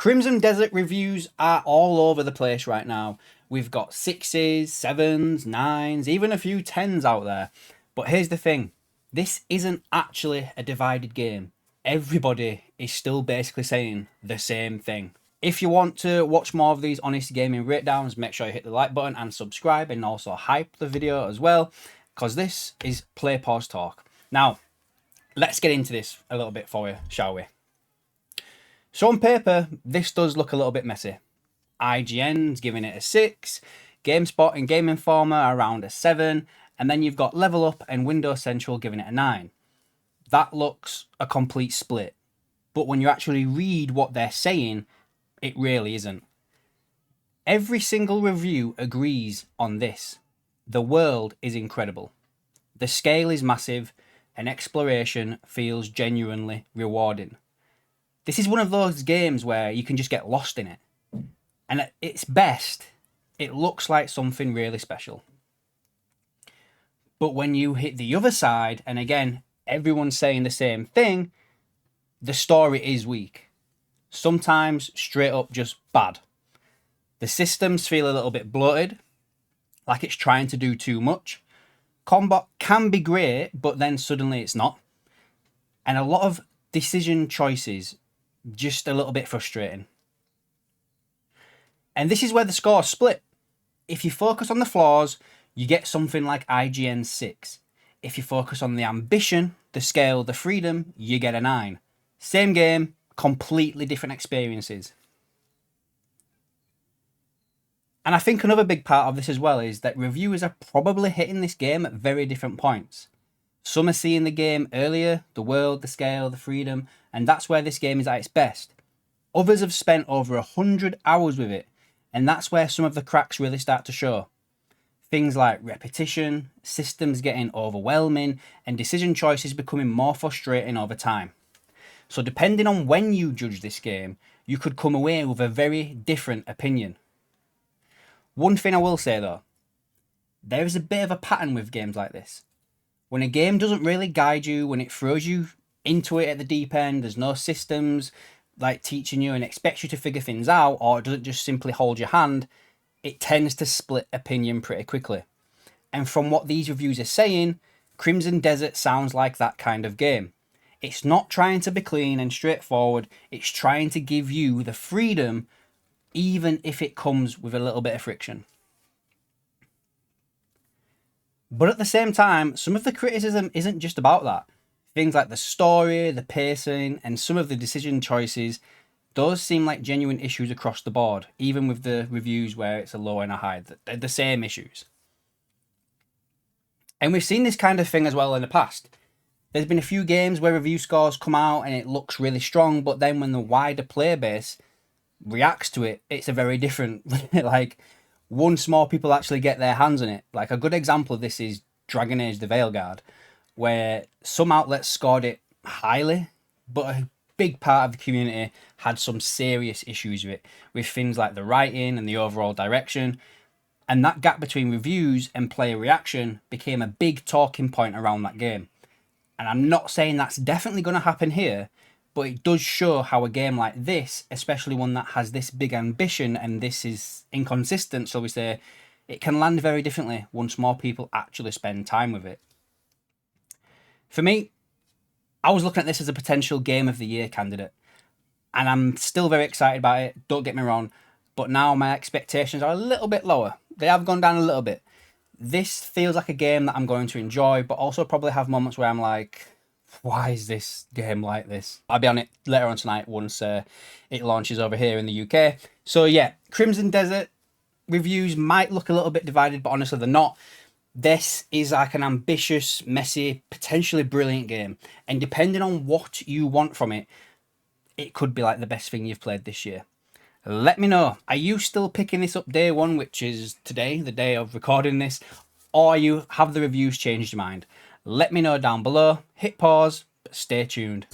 Crimson Desert reviews are all over the place right now. We've got 6s, 7s, 9s, even a few 10s out there. But here's the thing. This isn't actually a divided game. Everybody is still basically saying the same thing. If you want to watch more of these honest gaming breakdowns, make sure you hit the like button and subscribe, and also hype the video as well, because this is Play Pause Talk. Now, let's get into this a little bit for you, shall we? So on paper, this does look a little bit messy. IGN's giving it a 6, GameSpot and Game Informer are around a 7, and then you've got Level Up and Windows Central giving it a 9. That looks a complete split. But when you actually read what they're saying, it really isn't. Every single review agrees on this. The world is incredible. The scale is massive, and exploration feels genuinely rewarding. This is one of those games where you can just get lost in it. And at its best, it looks like something really special. But when you hit the other side, and again, everyone's saying the same thing, the story is weak. Sometimes straight up just bad. The systems feel a little bit bloated, like it's trying to do too much. Combat can be great, but then suddenly it's not. And a lot of decision choices, just a little bit frustrating. And this is where the scores split. If you focus on the flaws, you get something like IGN's 6. If you focus on the ambition, the scale, the freedom, you get a 9. Same game, completely different experiences. And I think another big part of this as well is that reviewers are probably hitting this game at very different points. Some are seeing the game earlier, the world, the scale, the freedom, and that's where this game is at its best. Others have spent over 100 hours with it, and that's where some of the cracks really start to show. Things like repetition, systems getting overwhelming, and decision choices becoming more frustrating over time. So depending on when you judge this game, you could come away with a very different opinion. One thing I will say though, there is a bit of a pattern with games like this. When a game doesn't really guide you, when it throws you into it at the deep end, there's no systems like teaching you and expects you to figure things out, or it doesn't just simply hold your hand, it tends to split opinion pretty quickly. And from what these reviews are saying, Crimson Desert sounds like that kind of game. It's not trying to be clean and straightforward, it's trying to give you the freedom, even if it comes with a little bit of friction. But at the same time, some of the criticism isn't just about that. Things like the story, the pacing, and some of the decision choices, those seem like genuine issues across the board, even with the reviews where it's a low and a high. They're the same issues. And we've seen this kind of thing as well in the past. There's been a few games where review scores come out and it looks really strong, but then when the wider player base reacts to it, it's a very different, like, once more people actually get their hands on it. Like a good example of this is Dragon Age the Veilguard, where some outlets scored it highly, but a big part of the community had some serious issues with it, with things like the writing and the overall direction. And that gap between reviews and player reaction became a big talking point around that game. And I'm not saying that's definitely going to happen here, but it does show how a game like this, especially one that has this big ambition and this is inconsistent, so we say, it can land very differently once more people actually spend time with it. For me, I was looking at this as a potential Game of the Year candidate, and I'm still very excited about it, don't get me wrong, but now my expectations are a little bit lower. They have gone down a little bit. This feels like a game that I'm going to enjoy, but also probably have moments where I'm like, why is this game like this? I'll be on it later on tonight once it launches over here in the UK. So yeah, Crimson Desert reviews might look a little bit divided, but honestly they're not. This is like an ambitious, messy, potentially brilliant game. And depending on what you want from it, it could be like the best thing you've played this year. Let me know, are you still picking this up day one, which is today, the day of recording this, or have the reviews changed your mind? Let me know down below, hit pause, but stay tuned.